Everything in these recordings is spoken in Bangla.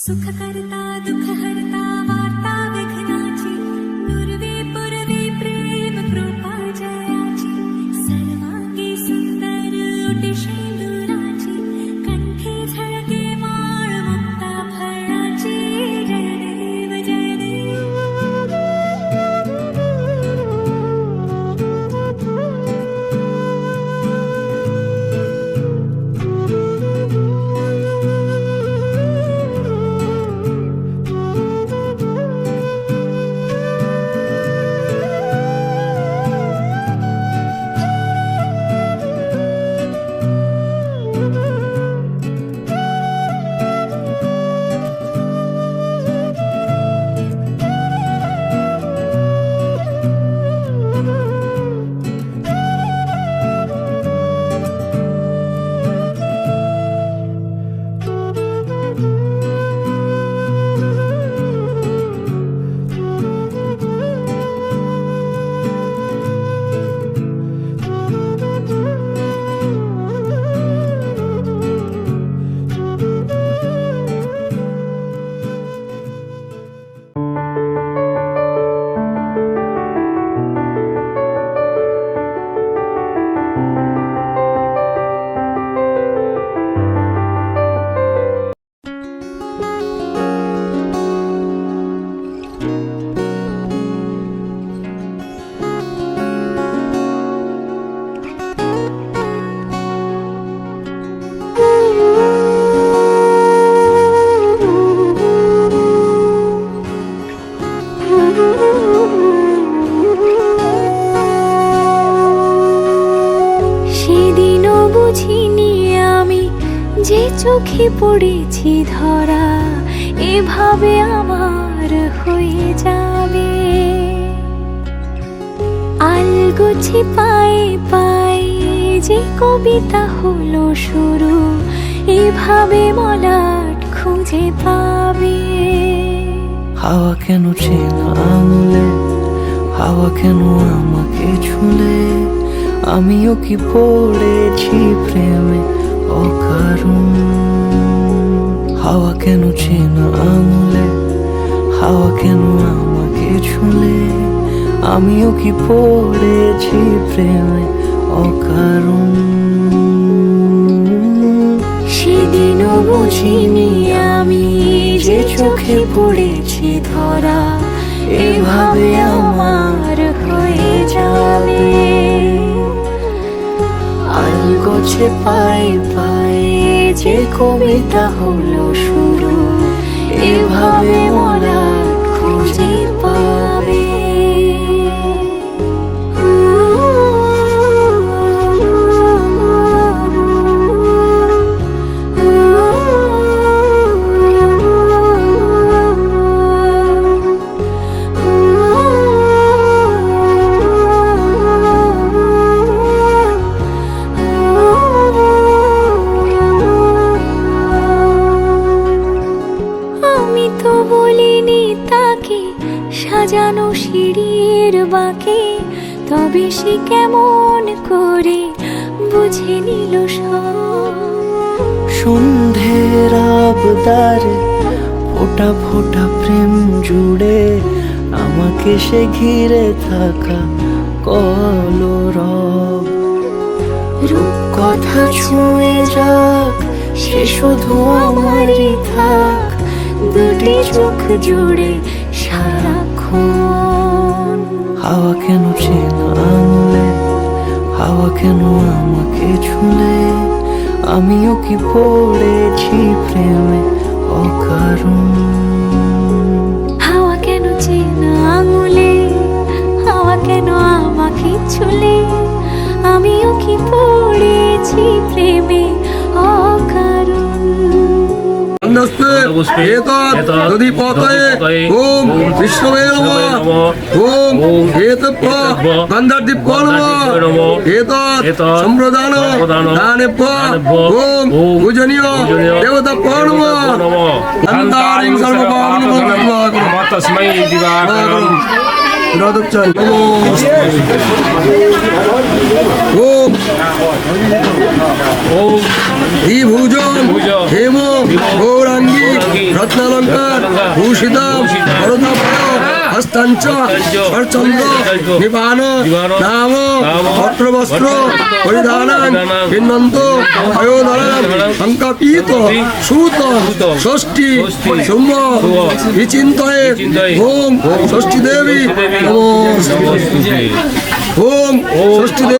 सुख करता दुख हरता वार्ता विघ्नाची पूर्वी पूर्वी प्रेम कृपा जयाची सर्वांगी सुंदर ओटी शेंदुराची कंठी झळके माळ मुक्ता फळाची जय देव जय देव। সেদিনও বুঝিনি আমি যে চোখে পড়েছি ধরা এভাবে আমার হয়ে যাবে। আলগোছে পায়ে পায়ে যে কবিতা হলো শুরু এভাবে মলাট খুঁজে পাবে। হাওয়া কেন চেনা আঙুলে, হাওয়া কেন আমাকে ছুলে, আমিও কি পড়েছি প্রেমে অকারণ। হাওয়া কেন চেনা আঙুলে, হাওয়া কেন আমাকে ছুলে, আমিও কি পড়েছি প্রেমে অকারণ। সেদিনও বুঝিনি আমি যে চোখে পড়েছি ধরা এভাবে আমার হয়ে যাবে। আলগোছে পায়ে পায়ে যে কবিতা হলো শুরু এভাবে মোরা খুঁজে পাবে। বলিনি তাকে সাজানো সিঁড়ির বাঁকে, তবে সে কেমন করে বুঝে নিল সব। সন্ধ্যের আবদারে ফোটা ফোটা প্রেম জুড়ে আমাকে সে ঘিরে থাকা কলরব। রূপকথা ছুঁয়ে যাক সে শুধু আমারই থাক, দুটি চোখ জুড়ে সারাক্ষণ। হাওয়া কেন চেনা আঙুলে, হাওয়া কেন আমাকে ছুলে, আমিও কি পড়েছি প্রেমে অকারণ। হাওয়া কেন চেনা আঙুলে, হাওয়া কেন আমাকে ছুলে, আমিও কি পড়েছি প্রেমে অকারণ। ওম বিষ্ণুবে নমঃ। ওম এতৎ গন্ধার্দীপ নমঃ। এতৎ সম্প্রদান দানেভ্য। ওম পূজনীয় দেবতা নমঃ। গন্ধারিং সর্বপাবন তস্मै দিবাকরং ওম ওম দ্বিভুজং দ্বিভুজং হেম গৌরাঙ্গী গৌরাঙ্গী রত্নালঙ্কার রত্নালঙ্কার ভূষিতাম ভূষিতাম বরদাভয় হস্তাঞ্চ হস্তাঞ্চ স্বরচন্দ্র হস্তাঞ্চ নিপান নিপান নাম নাম ভট্টবস্ত্র ভট্টবস্ত্র পরিধানাং পরিধানাং পিন্নন্ত অয়োধরাং অয়োধরাং শঙ্কাপীত সুতং সুতং ষষ্ঠী ষষ্ঠী শুম্ভ শুভ বিচিন্তয়ে বিচিন্তয়ে ওম ষষ্ঠী দেবী দেবী নমস্তে নমস্তুতে ওম ষষ্ঠী দেবী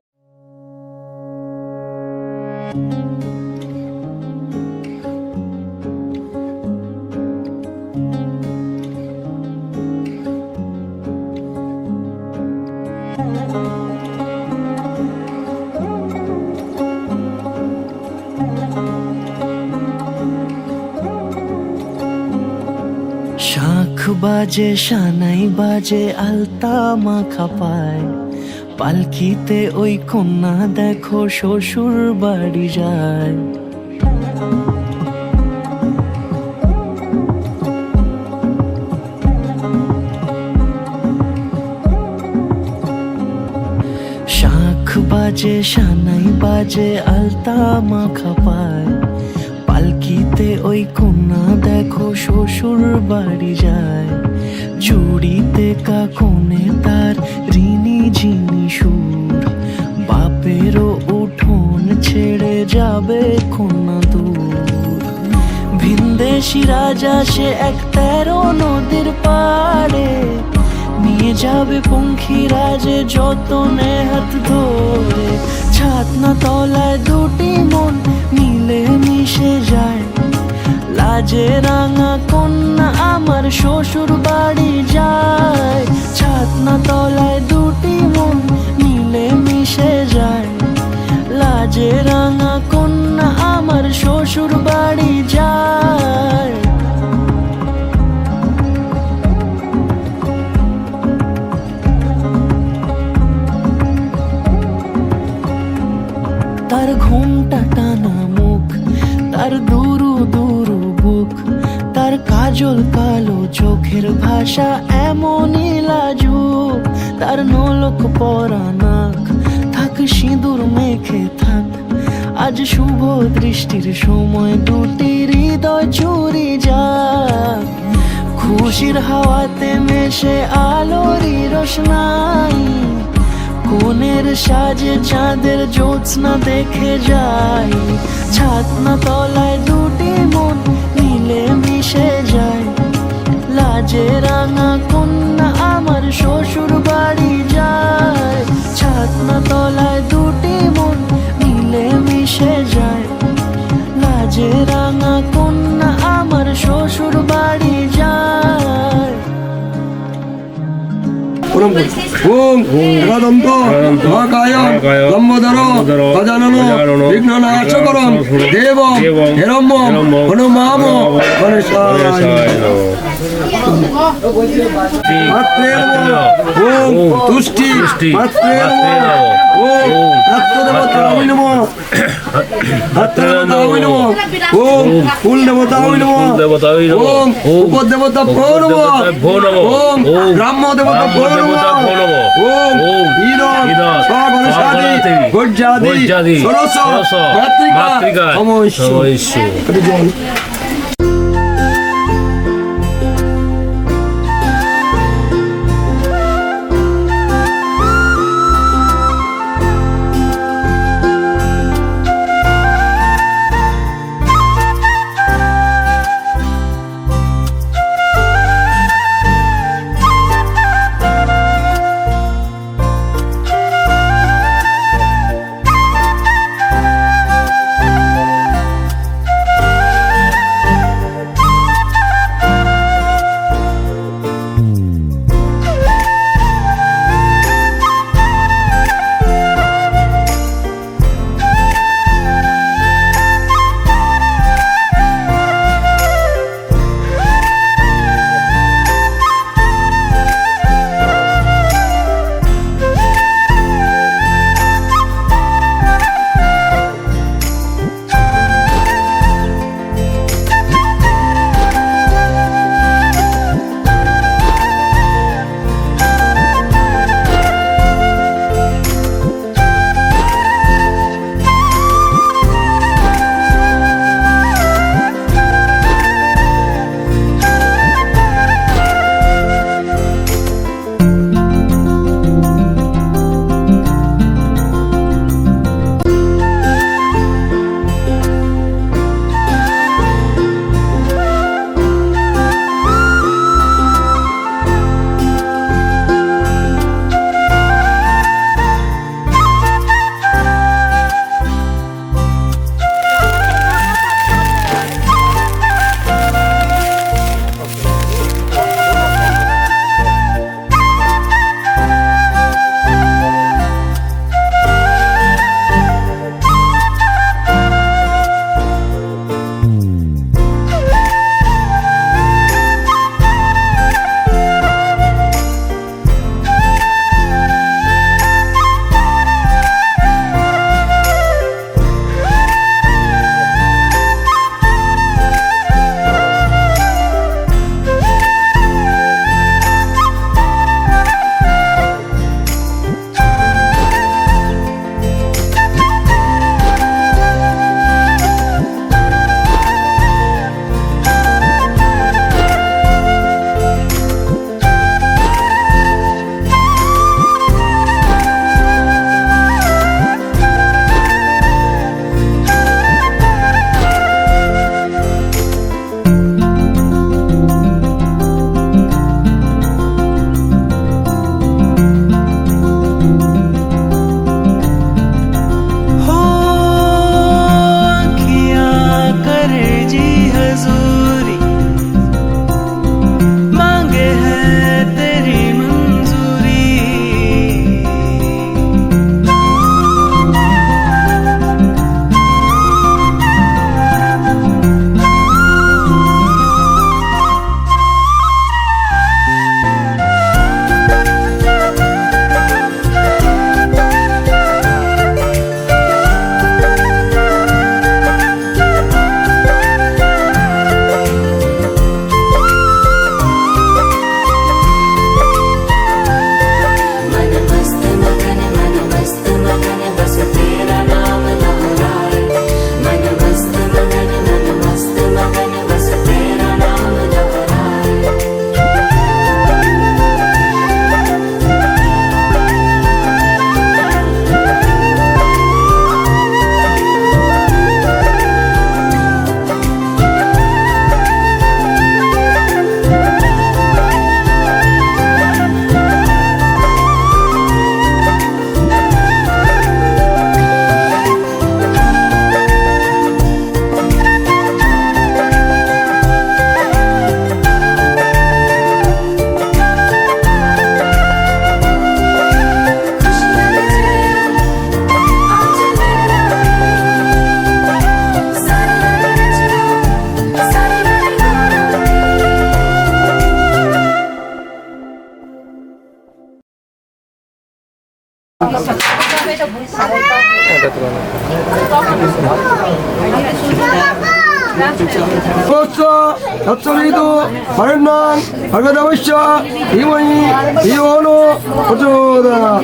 শাঁখ বাজে সানাই বাজে আলতা মাখা পায় পালকিতে ওই কন্যা দেখো শ্বশুর বাড়ি যায় শাঁখ বাজে সানাই বাজে আলতা মাখা পায় পালকিতে ওই কন্যা দেখো শ্বশুর বাড়ি যায় জুড়িতে কাকনে তার ঋণী ঝিনি সুর বাপেরও উঠোন ছেড়ে যাবে কন্যা দূর ভিনদেশি রাজা সে এক 13 নদীর পাড়ে নিয়ে যাবে পঙ্খী রাজে যতনে হাত ধরে ছাতনা তলায় দুটি মন মিলে মিশে যায় লাজে রাঙা কন্যা আমার শ্বশুর বাড়ি যায় ছাতনা তলায় দুটি মন মিলে মিশে যায় লাজে রাঙা কন্যা আমার শ্বশুর বাড়ি যায় তার ঘুমটা টানা মুখ তার দুরু দুরু বুক তার কাজল কালো চোখের ভাষা এমনই লাজুক তার নোলক পরা নাক থাক সিঁদুর মেখে থাক আজ শুভ দৃষ্টির সময় দুটি হৃদয় চুরি যাক খুশির হাওয়াতে মেশে আলোরই রোশনাই কোণের সাজে চাঁদের জ্যোৎস্না দেখে যাই ছাতনা তলায় দুটি মন মিলে মিশে যায় লাজে রাঙা কন্যা আমার শ্বশুর বাড়ি যায় ছাতনা তলায় দুটি মন মিলে মিশে যায় লাজে রাঙা কন্যা আমার শ্বশুর বাড়ি যায় ওম একাদন্ত মহাকায় লম্বোদর গজানন বিঘ্ননাশকরং দেবং হিরণ্যং হনুমাম গণেশায় মাত্রে নমঃ ওম তুষ্টি মাত্রে নমঃ ওম রক্তদেবতায় নমঃ রত্নদেবতায় নমঃ ওম কুলদেবতায় নমঃ ওম উপদেবতা ভো নমঃ ওম ব্রহ্মদেবতা ভো নমঃ ওম ঈদং স্বগণেশাদি গজ্জাদি ষোড়শ মাতৃকা নমঃ তৎসবিতু হরিণাং ভগবদবশ্য ধীমহি ধিয়ো নঃ প্রচোদয়াৎ।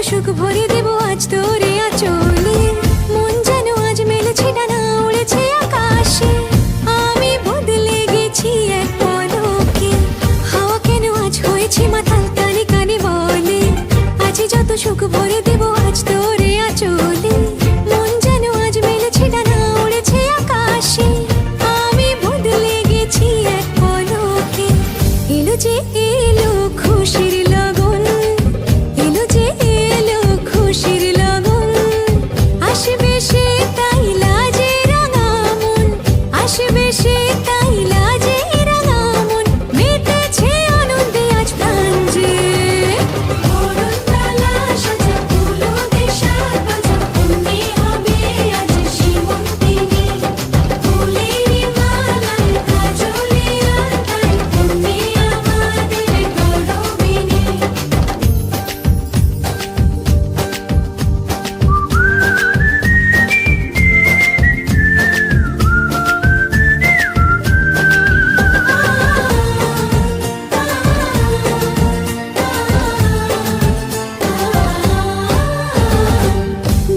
সুখ ভরে দেব আজ তোরে আচলে, মন যেন আজ মেলেছে ডানা উড়েছে আকাশে, আমি বদলে গেছি এক পলকে। হাওয়া কেন আজ হয়েছে মাতাল কানে কানে বলে, আজ যত সুখ ভরে দেব আজ তোরে আচলে, মন যেন আজ মেলেছে ডানা উড়েছে আকাশে, আমি বদলে গেছি এক পলকে। এলো যে এলো খুশির লগন, এলো যে এলো খুশির লগন, আসবে সে তাই লাজে রাঙা মন, আসবে সে তাই লাজে রাঙা মন, মেতেছে আনন্দে আজ প্রাণ যে। বরণডালা সাজা ফুলো দেশার বাজা, অন্যে হবে আজ সীমন্তিনী, ফুলেরই মালায় কাজলে আলতায়, অন্যে আমাদের গৌরবিনী।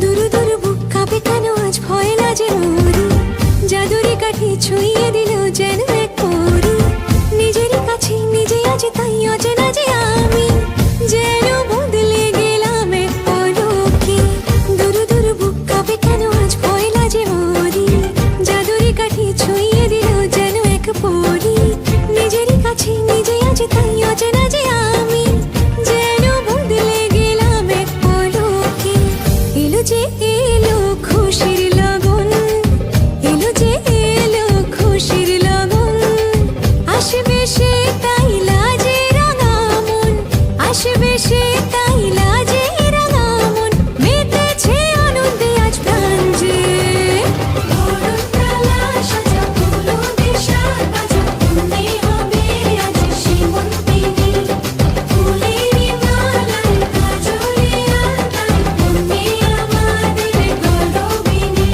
দুরু দুরু বুক কাঁপে কেন আজ ভয় লাজে মরি, জাদুরি কাঠি ছুঁয়ে দিল যেন এক পরি, নিজেরই কাছে নিজে আছে তাই অচেনা যে আমি, যেন বদলে গেলাম এক পলকে। দুরু দুরু বুক কাঁপে কেন আজ ভয় লাজে মরি, জাদুরি কাঠি ছুঁয়ে দিল যেন এক পরি, নিজেরই কাছে নিজে আছে তাই অচেনা যে আমি, যেন বদলে গেলাম এক পলকে। এলো যে এলো খুশির লগন, এলো যে এলো খুশির লগন, আসবে সে তাই লাজে রাঙা মন, আসবে সে তাই লাজে রাঙা মন, মেতেছে আনন্দে আজ প্রাণ যে। বরণডালা সাজা ফুলো দেশার বাজা, অন্যে হবে আজ সীমন্তিনী, ফুলেরই মালায় কাজলে আলতায়, অন্যে আমাদের গৌরবিনী।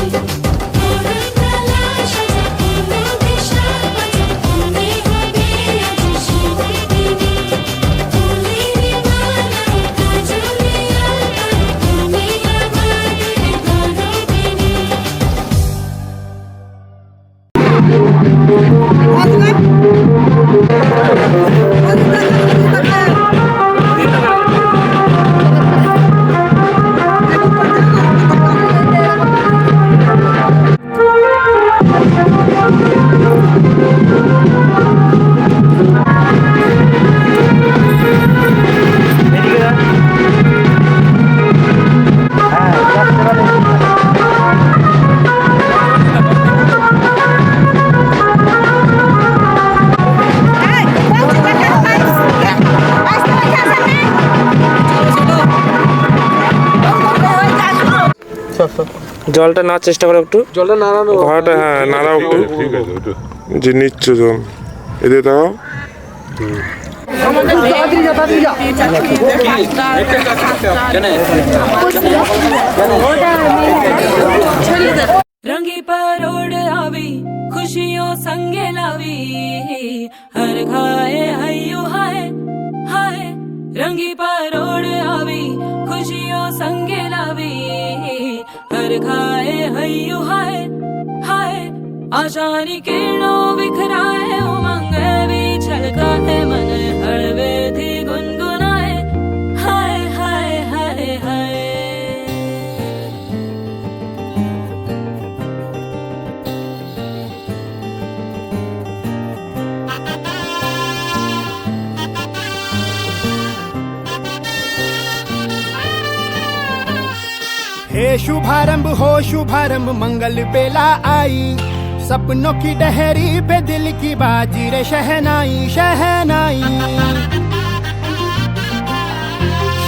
বরণডালা সাজা ফুলো দেশার বাজা, অন্যে হবে আজ সীমন্তিনী, ফুলেরই মালায় কাজলে আলতায়, অন্যে আমাদের গৌরবিনী। জলটা নেওয়ার চেষ্টা করো একটু। জলটা নাড়ানো ঘোড়াটা হ্যাঁ নাড়াও একটু। ঠিক আছে ওটা যে নিচ্ছ জল এদের দাও। रंगी परोड़ आवी खुशियों संगे लावी हर खाए हयो हाय हाय रंगी परोड़ आवी खुशियों संगे लावी हर खाए हयो हाय हाय आशानी किरणों बिखराए उमंग भी छलकाए मन हड़वे थी गुनगुनाए हाय हाय हाय हाय हे शुभारंभ हो शुभारंभ मंगल बेला आई सपनों की डहरी पे दिल की बाजी रे शहनाई शहनाई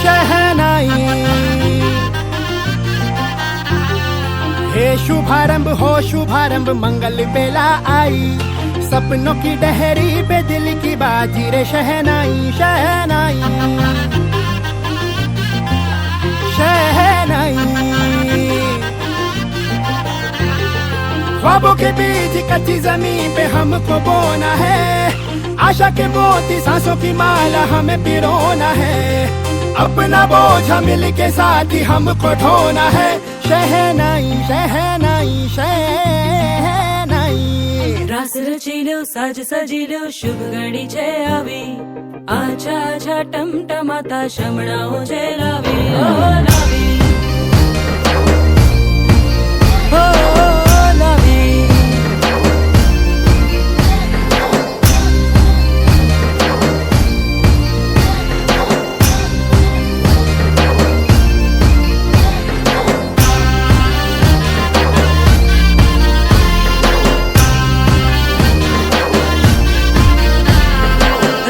शहनाई हे शुभारंभ हो शुभारंभ मंगल बेला आई सपनों की डहरी पे दिल की बाजी रे शहनाई शहनाई शहनाई ख्वाबों के बीच कच्ची जमीन पे हमको बोना है आशा के मोती सांसों की माला हमें पिरोना है अपना बोझा मिल के साथ ही हमको ढोना है शहनाई शहनाई शहनाई रास रचिलो साज सजिलो शुभ घड़ी छे आवी आछा आछा टमटमाता शमणाओ छे लावी ओ लावी ओ लावी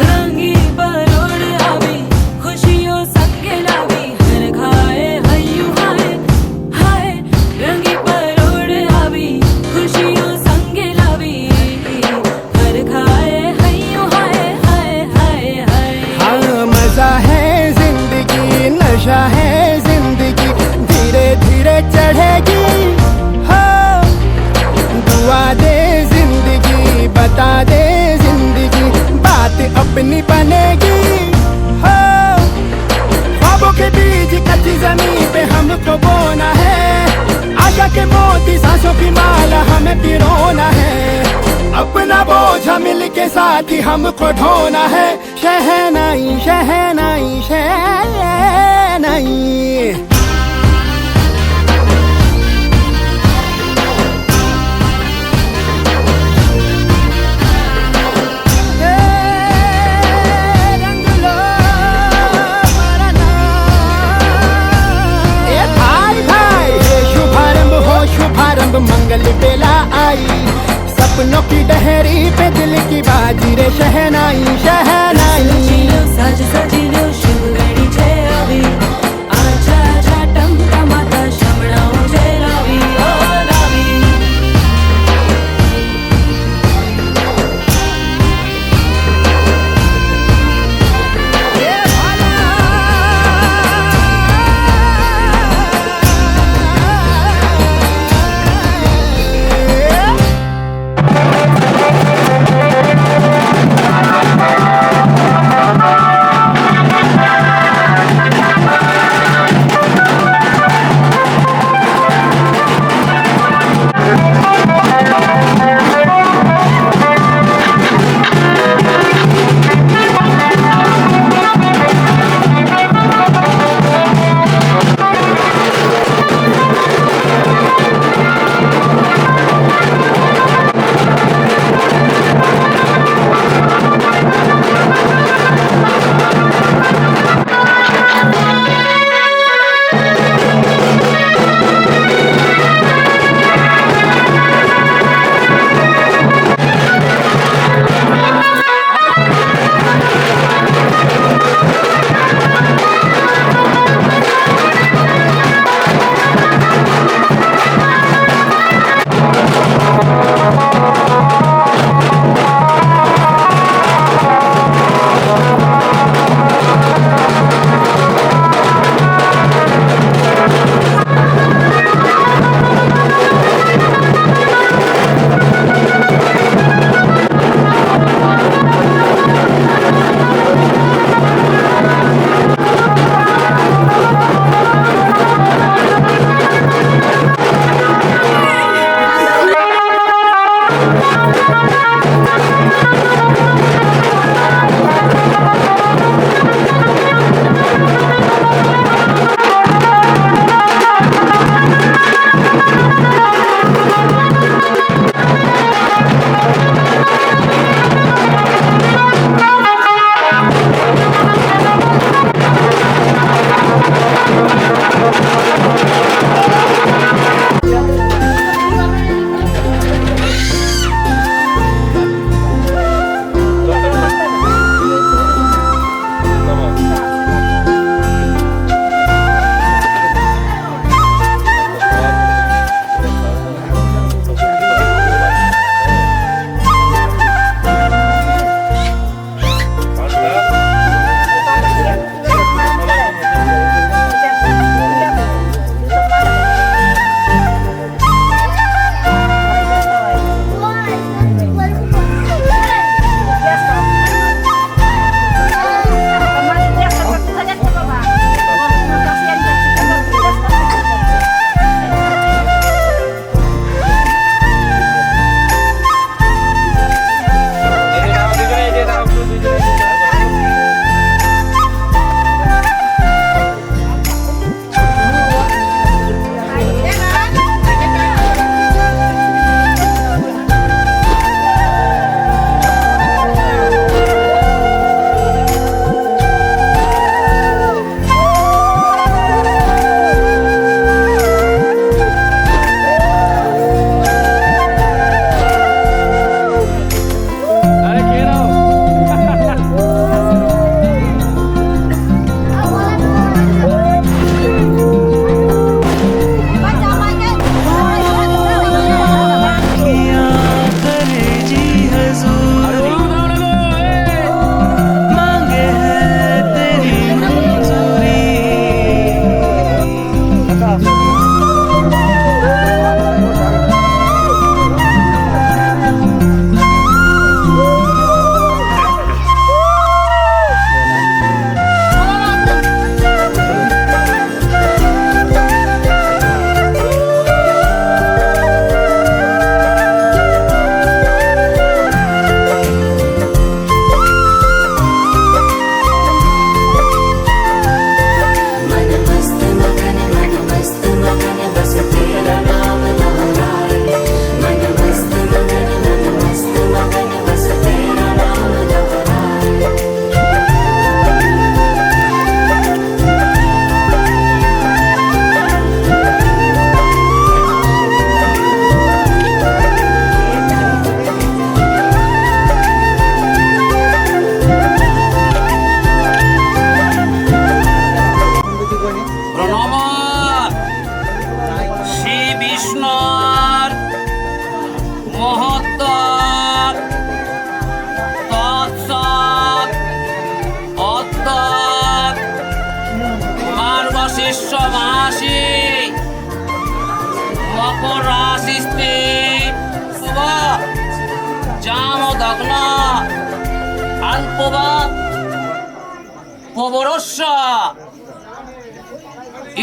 रंगी परोड़ आवी खुशियों संगे लावी हर खाए हयू हाय हाय रंगी परोड़ आवी खुशियों संगे लावी हर खाए हयू हाय हाय हाय हाय हाँ मजा है जिंदगी नशा है जिंदगी धीरे धीरे चढ़ेगी हाँ दुआ दे जिंदगी बता दे जिंदगी बात अपनी बनेगी हाँ ख्वाबों के बीच कच्ची जमीन पे हमको बोना है आशा के मोती सांसों की माला हमें पिरोना है अपना बोझा मिल के साथ ही हमको ढोना है शहनाई शहनाई शहनाई रंग लो मेरा नाम। ए भाई भाई हे शुभारंभ हो शुभारंभ मंगल बेला आई सपनों की डहरी पे दिल की बाजी रे शहनाई शहनाई रचिलो साज सजिलो शुभ घड़ी छे आवी आछा आछा टमटमाता शमणाओ छे लावी ओ लावी ए भाला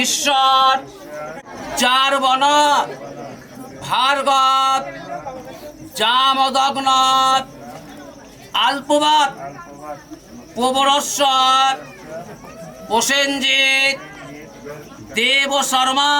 ঈশ্বর চার বন ভার্গব জামদগ্ন আল্পবাদ প্রবরস্বর প্রসেনজিৎ দেব শর্মা।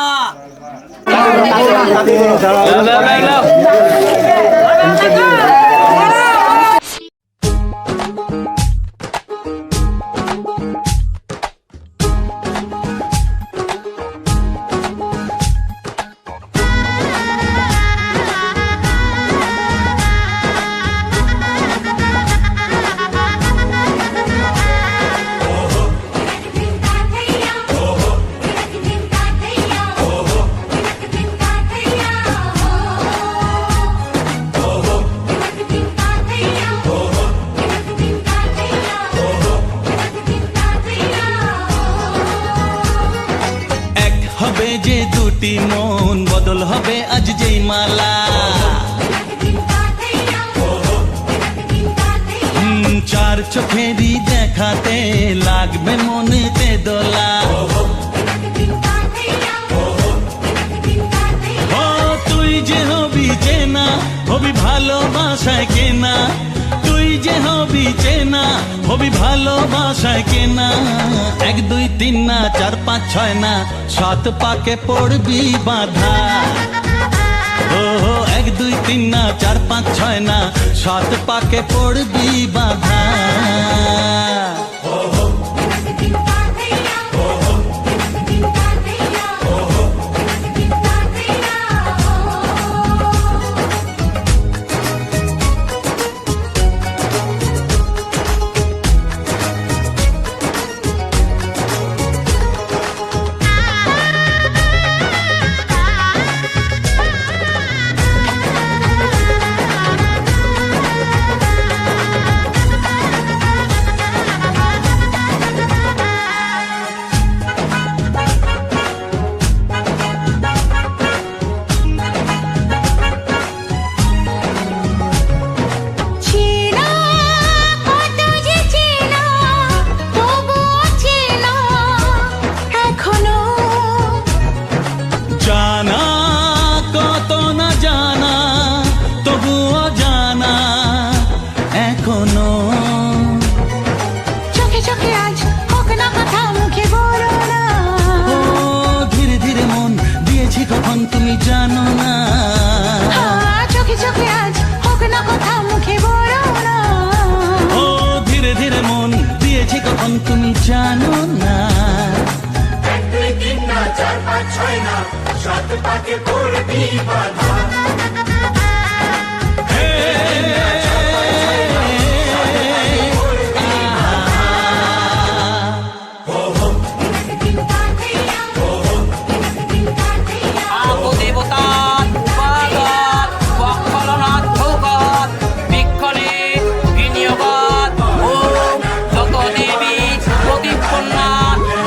যে দুটি মন বদল হবে আজ যেই মালা, চার চোখেরই দেখাতে লাগবে মনেতে দোলা। ও তুই যে হবি চেনা হবি ভালোবাসায় কেনা, তুই যে হবি চেনা, হবি ভালোবাসায় কেনা। 1 2 3 না 4 5 6 না 7 পাকে পড়বি বাধা। ও 1 2 3 না 4 5 6 না 7 পাকে পড়বি বাধা। চেনা কত যে চেনা তবুও চেনা এখনো জানা কত না জানা তবুও জানা এখনো। চোখে চোখে আজ হোক না কথা মুখে বলো না। ও ধীরে ধীরে মন দিয়েছি কখন তুমি জানো না। চোখে চোখে আজ হোক না কথা মুখে বলো না। ও ধীরে ধীরে মন দিয়েছি কখন তুমি জানো না। আবু দেবতা উপাগত বক্ষলনাথ ভৌগত বিক্ষণে বিনিয়োগত ওম যত দেবী প্রদীপন্না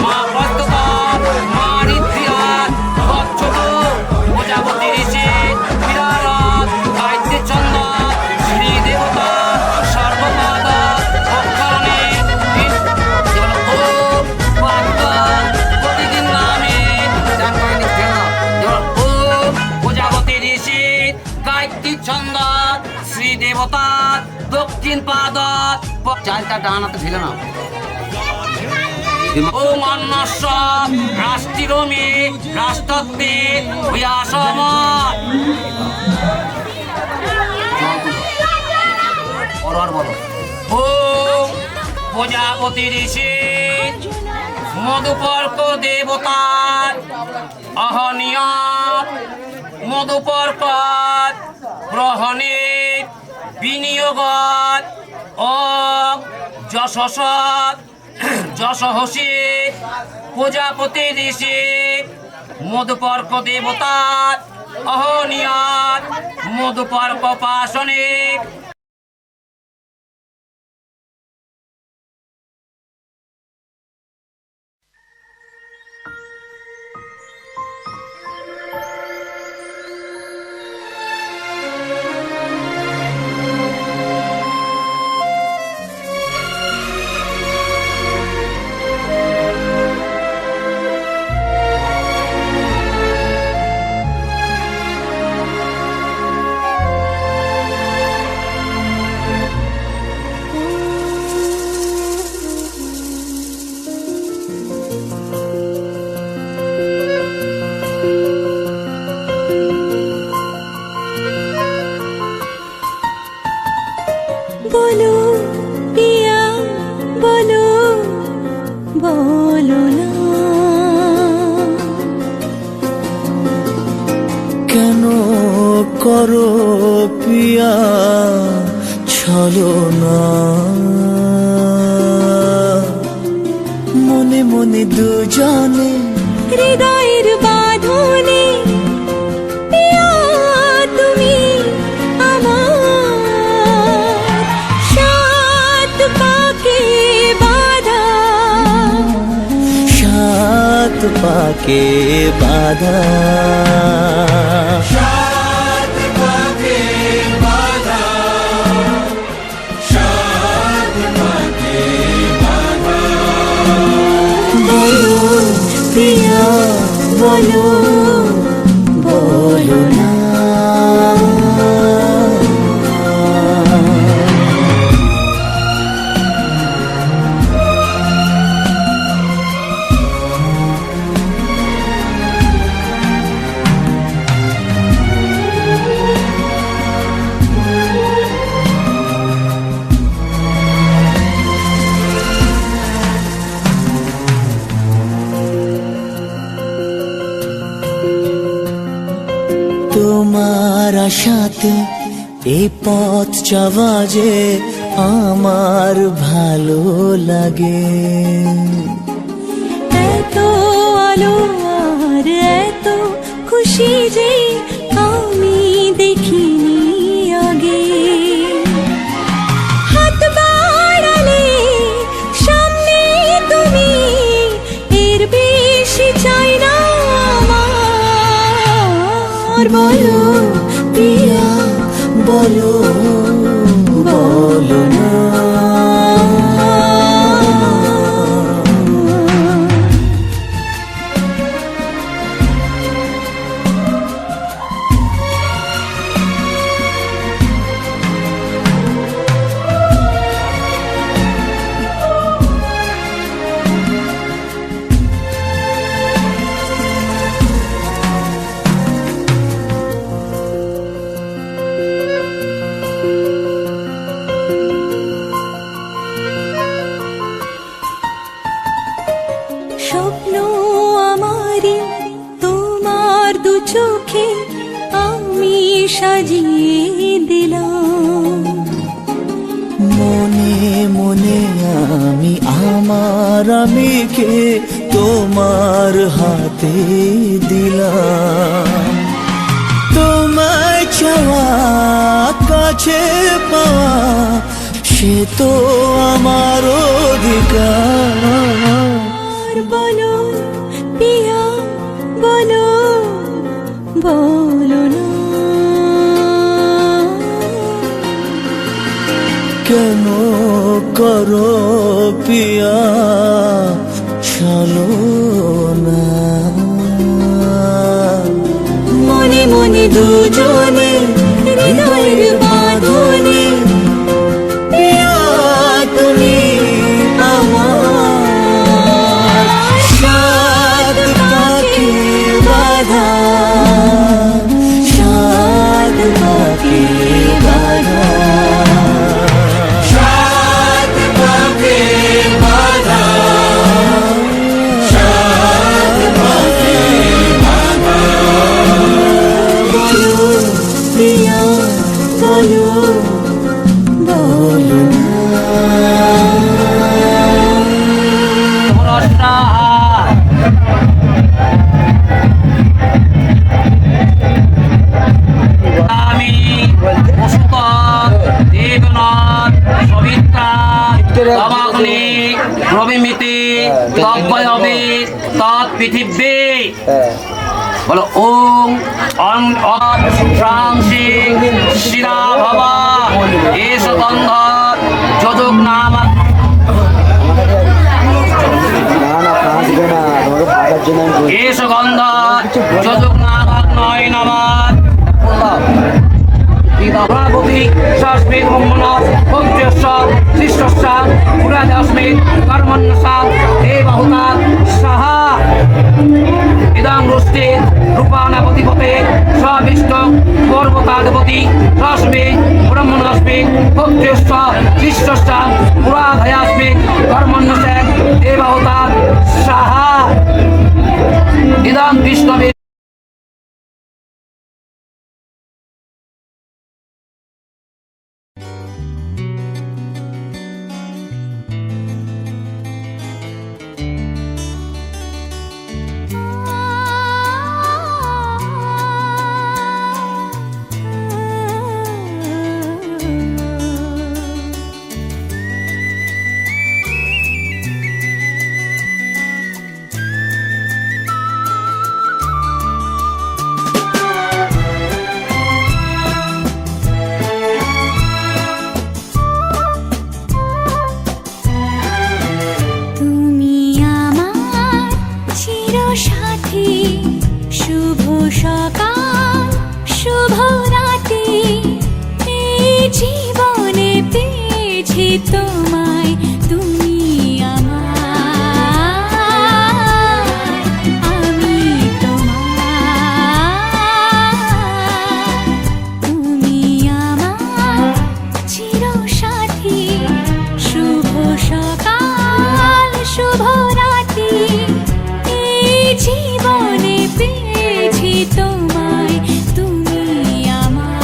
মা পদ্মগত মা ঋদ্ধিয়াত গচ্ছত প্রজাপতি ঋষি বিরারত গায়ত্রী চন্দত শ্রী দেবতা সর্বপাদ বক্ষলনে ওম পাদ্ম প্রতিদিন নামে প্রজাপতি ঋষি গায়ত্রী ছন্দ শ্রী দেবতা দক্ষিণ পাদ চালটা ডানাতে ছিল না। ও মন্নস্ব রাষ্ট্রমে রাষ্ট্রত্বে ভূয়াসম ও প্রজাপতি ঋষি মধুপর্ক দেবতার অহনিয়ত মধুপর্কত গ্রহণে বিনিয়োগত ও যশসৎ যশহসি প্রজাপতি ঋষি মধুপর্ক দেবতার অহনিয়ত মধুপর্ক পাশনে বলো পিয়া বলো বলো না কেন করো পিয়া ছলনা, মনে মনে দুজনে হৃদয়ের বাঁধনে পিয়া তুমি আমার সাত পাকে বাঁধা, সাত পাকে বাঁধা। পিয়া বলো বলো না আশাতে এই পথ চাওয়া যে আমার ভালো লাগে। এত আলো আর এত খুশি যে আমি দেখিনি আগে। হাত বাড়ালে সামনে তুমি, এর বেশি চাই না আমার। বলো প্রিয়া বলো বলো না। স্বপ্ন আমারি তোমার দু চোখে আমি সাজিয়ে দিলাম। মনে মনে আমি আমার আমিকে তোমার হাতে দিলাম। তোমায় চাওয়া কাছে পাওয়া সে তো আমার অধিকার। বলো পিয়া বলো বলো না। কেন করো পিয়া চলো না। মনে মনে দুজনে হৃদয়ের বাঁধনে পিয়া তুমি আমার সাত পাখি বাঁধা, সাত পাখি বাঁধা, সাত পাখি বাঁধা, সাত পাখি বাঁধা। বলো প্রিয়া বলো বলো আমি বসুপত দেবনাথ সবিতা তবাগ্নি রবিমিতি তব্যয়বে তৎপৃথিবী। বলো ওম অংশি শিরা ভবা এস গন্ধ যজুগ নাম এস গন্ধ যজুগ নাম নয় নবাদ সস্মিত শিষ্টস্য পুরাদস্মিত কর্মণ্যসা দেবহুতা সাহা ইদং রুষ্টি রূপানাপতিপতে সবিষ্ট পর্বতাধিপতি রশ্মি ব্রহ্মণস্মি ভক্তেশ্ব শিষ্টস্য পুরাধয়াস্মি কর্মণ্যসে দেবহুতা সাহা ইদং বিষ্ণবে। জীবনে পেয়েছি তোমায়, তুমি আমার।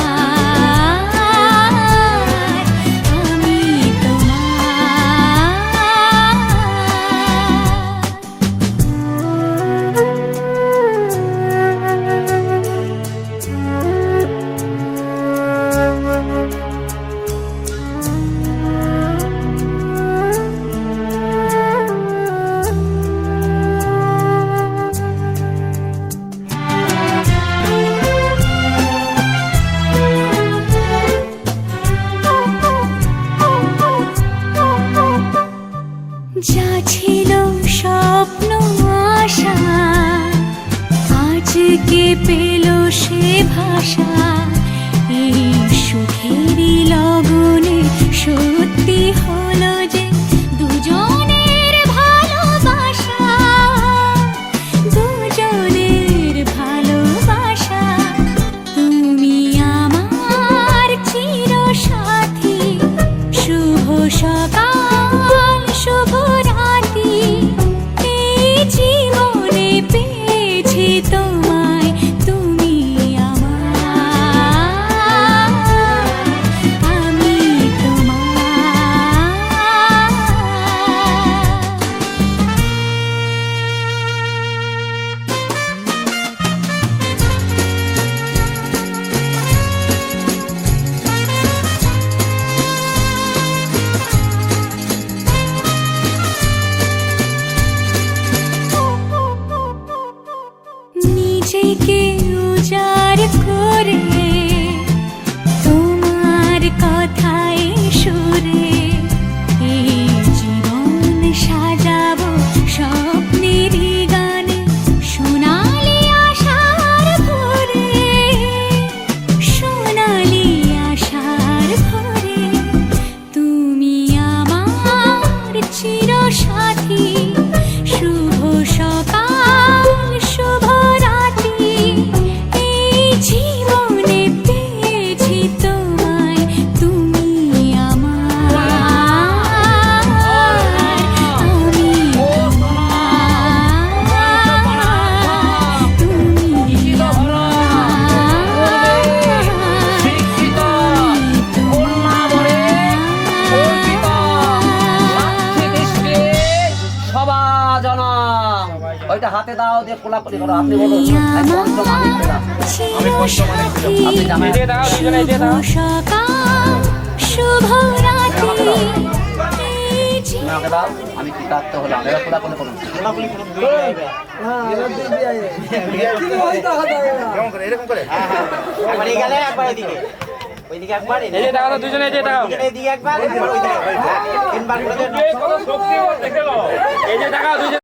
পেল সে ভাষা এই সুখেরই লগনে সত্যি হলো যে দুজনের ভালোবাসা, দুজনের ভালোবাসা। তুমি আমার চিরসাথী, শুভ সকাল শুভ রাতি, এই জীবনে পেয়েছি তোমায়, তুমি আমার, আমি তোমার। নিজেকে উজাড় করে তোমার কথায় সুরে এই জীবন সাজাবো স্বপ্নেরই গানে, সোনালি আশার ভোরে, সোনালি আশার ভোরে। তুমি আমার চিরসাথী, শুভ সকাল শুভ রাতি, এই জীবনে পেয়েছি তোমায়, তুমি আমার, আমি তোমার, তুমি আমার, শিক্ষিত কন্যা বলে অর্পিত মাতৃদৃষ্টি সবাজনা। ওইটা হাতে দাও দিয়ে কোলাকুলি করো। আপনি বলুন আমি পঞ্চম আমি পেলাম। আপনি জানেন এই যে দাও দুজনে এই যে দাও। সকাল শুভ রাতি, এই তুমি আমাকে দাও, আমি কি কাটতে হলো আমি কোলাকুলি করুন। এই যে দাও দুজনে এই যে দাও। এই কত শক্তি দেখে লো। এই যে দাও দুজনে।